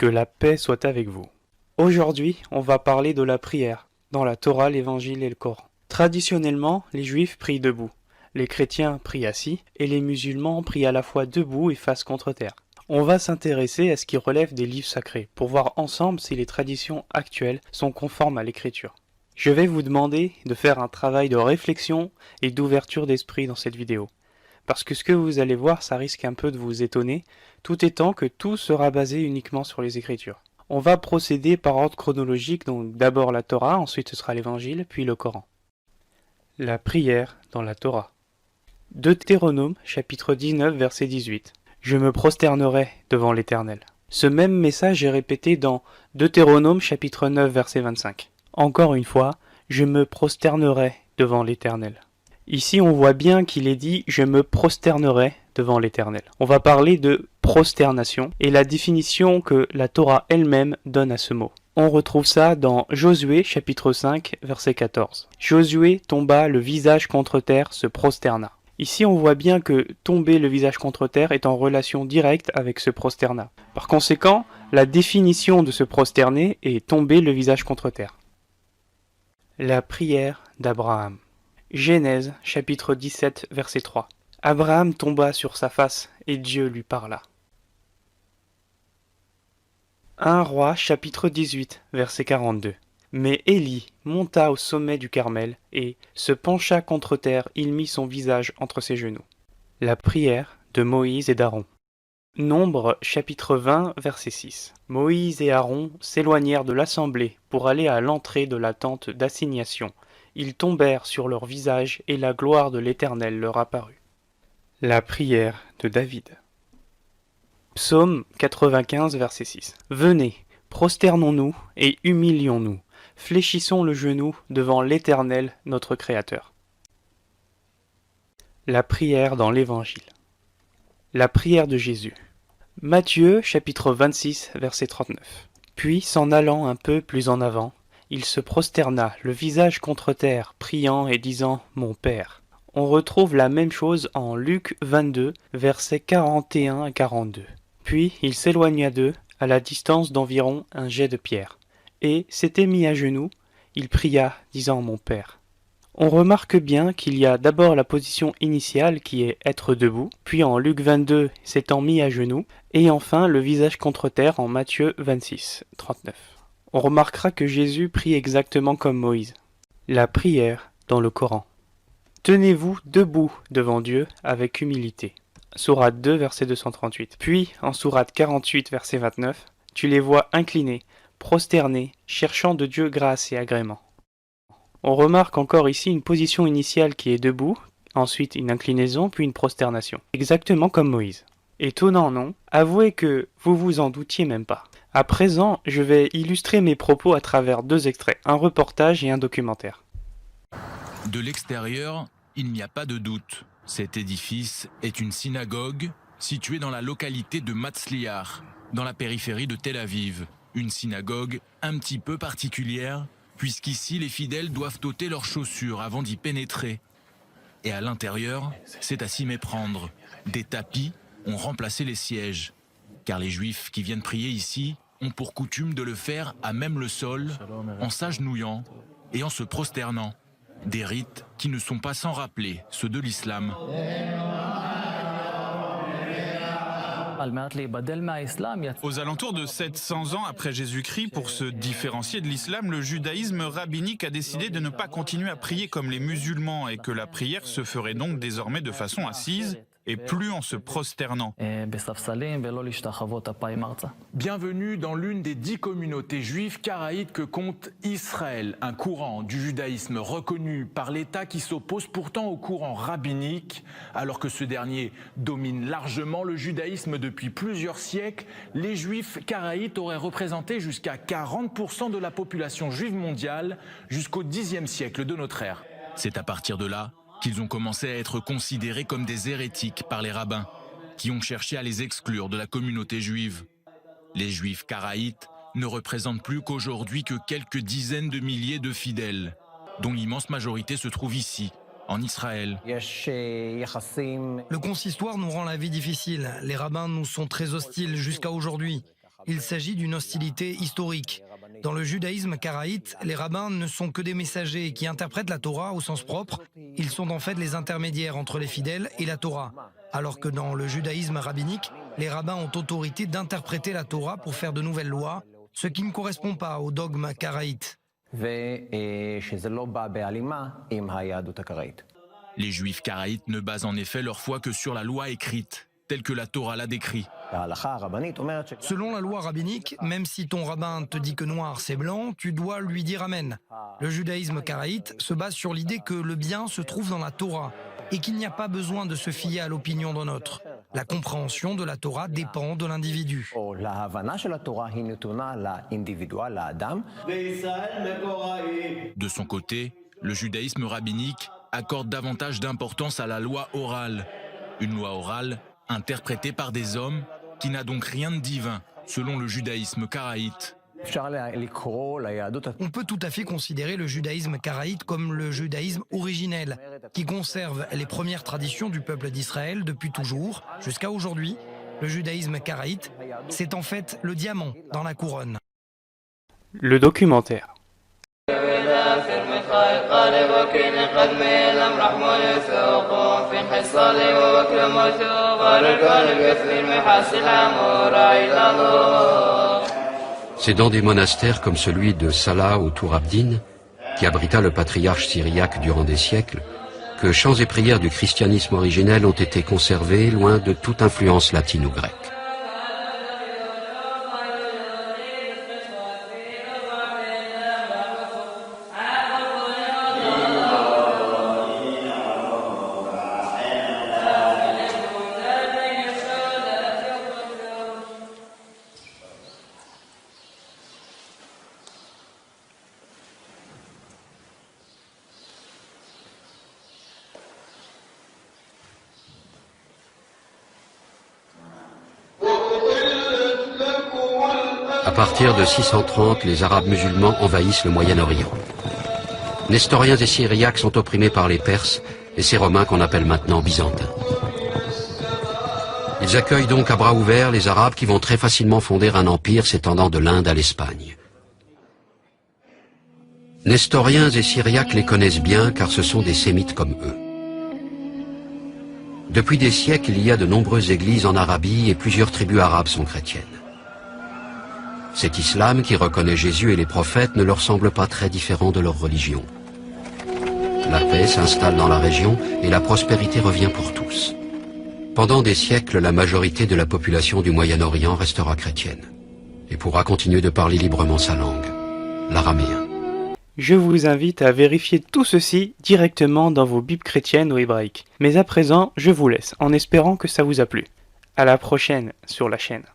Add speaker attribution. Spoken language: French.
Speaker 1: Que la paix soit avec vous. Aujourd'hui, on va parler de la prière, dans la Torah, l'Évangile et le Coran. Traditionnellement, les Juifs prient debout, les chrétiens prient assis, et les musulmans prient à la fois debout et face contre terre. On va s'intéresser à ce qui relève des livres sacrés, pour voir ensemble si les traditions actuelles sont conformes à l'écriture. Je vais vous demander de faire un travail de réflexion et d'ouverture d'esprit dans cette vidéo. Parce que ce que vous allez voir, ça risque un peu de vous étonner, tout étant que tout sera basé uniquement sur les Écritures. On va procéder par ordre chronologique, donc d'abord la Torah, ensuite ce sera l'Évangile, puis le Coran. La prière dans la Torah. Deutéronome, chapitre 19, verset 18. Je me prosternerai devant l'Éternel. Ce même message est répété dans Deutéronome, chapitre 9, verset 25. Encore une fois, je me prosternerai devant l'Éternel. Ici, on voit bien qu'il est dit « je me prosternerai devant l'Éternel ». On va parler de prosternation et la définition que la Torah elle-même donne à ce mot. On retrouve ça dans Josué, chapitre 5, verset 14. Josué tomba le visage contre terre, se prosterna. Ici, on voit bien que tomber le visage contre terre est en relation directe avec ce prosterna. Par conséquent, la définition de se prosterner est tomber le visage contre terre. La prière d'Abraham. Genèse, chapitre 17, verset 3. Abraham tomba sur sa face, et Dieu lui parla. 1 Roi, chapitre 18, verset 42. Mais Élie monta au sommet du Carmel, et, se pencha contre terre, il mit son visage entre ses genoux. La prière de Moïse et d'Aaron. Nombre, chapitre 20, verset 6. Moïse et Aaron s'éloignèrent de l'assemblée pour aller à l'entrée de la tente d'assignation. Ils tombèrent sur leur visage et la gloire de l'Éternel leur apparut. La prière de David. Psaume 95, verset 6. Venez, prosternons-nous et humilions-nous, fléchissons le genou devant l'Éternel notre Créateur. La prière dans l'Évangile. La prière de Jésus. Matthieu, chapitre 26, verset 39. Puis, s'en allant un peu plus en avant, il se prosterna, le visage contre terre, priant et disant « Mon Père ». On retrouve la même chose en Luc 22, versets 41 à 42. Puis il s'éloigna d'eux, à la distance d'environ un jet de pierre, et s'était mis à genoux, il pria, disant « Mon Père ». On remarque bien qu'il y a d'abord la position initiale qui est être debout, puis en Luc 22 s'étant mis à genoux, et enfin le visage contre terre en Matthieu 26, 39. On remarquera que Jésus prie exactement comme Moïse. La prière dans le Coran. Tenez-vous debout devant Dieu avec humilité. Sourate 2, verset 238. Puis, en Sourate 48, verset 29, tu les vois inclinés, prosternés, cherchant de Dieu grâce et agrément. On remarque encore ici une position initiale qui est debout, ensuite une inclinaison, puis une prosternation. Exactement comme Moïse. Étonnant, non? Avouez que vous vous en doutiez même pas. À présent, je vais illustrer mes propos à travers deux extraits, un reportage et un documentaire.
Speaker 2: De l'extérieur, il n'y a pas de doute. Cet édifice est une synagogue située dans la localité de Matzliar, dans la périphérie de Tel Aviv. Une synagogue un petit peu particulière, puisqu'ici les fidèles doivent ôter leurs chaussures avant d'y pénétrer. Et à l'intérieur, c'est à s'y méprendre. Des tapis ont remplacé les sièges, car les Juifs qui viennent prier ici ont pour coutume de le faire à même le sol, en s'agenouillant et en se prosternant. Des rites qui ne sont pas sans rappeler ceux de l'islam.
Speaker 3: Aux alentours de 700 ans après Jésus-Christ, pour se différencier de l'islam, le judaïsme rabbinique a décidé de ne pas continuer à prier comme les musulmans et que la prière se ferait donc désormais de façon assise et plus en se prosternant.
Speaker 4: Bienvenue dans l'une des 10 communautés juives karaïtes que compte Israël, un courant du judaïsme reconnu par l'État qui s'oppose pourtant au courant rabbinique. Alors que ce dernier domine largement le judaïsme depuis plusieurs siècles, les juifs karaïtes auraient représenté jusqu'à 40% de la population juive mondiale jusqu'au Xe siècle de notre ère.
Speaker 2: C'est à partir de là qu'ils ont commencé à être considérés comme des hérétiques par les rabbins, qui ont cherché à les exclure de la communauté juive. Les juifs karaïtes ne représentent plus qu'aujourd'hui que quelques dizaines de milliers de fidèles, dont l'immense majorité se trouve ici, en Israël.
Speaker 5: Le consistoire nous rend la vie difficile. Les rabbins nous sont très hostiles jusqu'à aujourd'hui. Il s'agit d'une hostilité historique. Dans le judaïsme karaïte, les rabbins ne sont que des messagers qui interprètent la Torah au sens propre. Ils sont en fait les intermédiaires entre les fidèles et la Torah. Alors que dans le judaïsme rabbinique, les rabbins ont autorité d'interpréter la Torah pour faire de nouvelles lois, ce qui ne correspond pas au dogme karaïte.
Speaker 2: Les Juifs karaïtes ne basent en effet leur foi que sur la loi écrite, telle que la Torah l'a décrit.
Speaker 5: Selon la loi rabbinique, même si ton rabbin te dit que noir c'est blanc, tu dois lui dire amen. Le judaïsme karaïte se base sur l'idée que le bien se trouve dans la Torah et qu'il n'y a pas besoin de se fier à l'opinion d'un autre. La compréhension de la Torah dépend de l'individu.
Speaker 2: De son côté, le judaïsme rabbinique accorde davantage d'importance à la loi orale. Une loi orale interprétée par des hommes qui n'a donc rien de divin, selon le judaïsme karaïte.
Speaker 5: On peut tout à fait considérer le judaïsme karaïte comme le judaïsme originel, qui conserve les premières traditions du peuple d'Israël depuis toujours, jusqu'à aujourd'hui. Le judaïsme karaïte, c'est en fait le diamant dans la couronne.
Speaker 1: Le documentaire.
Speaker 6: C'est dans des monastères comme celui de Salah au Tour Abdin, qui abrita le patriarche syriaque durant des siècles, que chants et prières du christianisme originel ont été conservés loin de toute influence latine ou grecque. À partir de 630, les Arabes musulmans envahissent le Moyen-Orient. Nestoriens et Syriaques sont opprimés par les Perses et ces Romains qu'on appelle maintenant Byzantins. Ils accueillent donc à bras ouverts les Arabes qui vont très facilement fonder un empire s'étendant de l'Inde à l'Espagne. Nestoriens et Syriaques les connaissent bien car ce sont des Sémites comme eux. Depuis des siècles, il y a de nombreuses églises en Arabie et plusieurs tribus arabes sont chrétiennes. Cet islam qui reconnaît Jésus et les prophètes ne leur semble pas très différent de leur religion. La paix s'installe dans la région et la prospérité revient pour tous. Pendant des siècles, la majorité de la population du Moyen-Orient restera chrétienne et pourra continuer de parler librement sa langue, l'araméen.
Speaker 1: Je vous invite à vérifier tout ceci directement dans vos bibles chrétiennes ou hébraïques. Mais à présent, je vous laisse en espérant que ça vous a plu. À la prochaine sur la chaîne.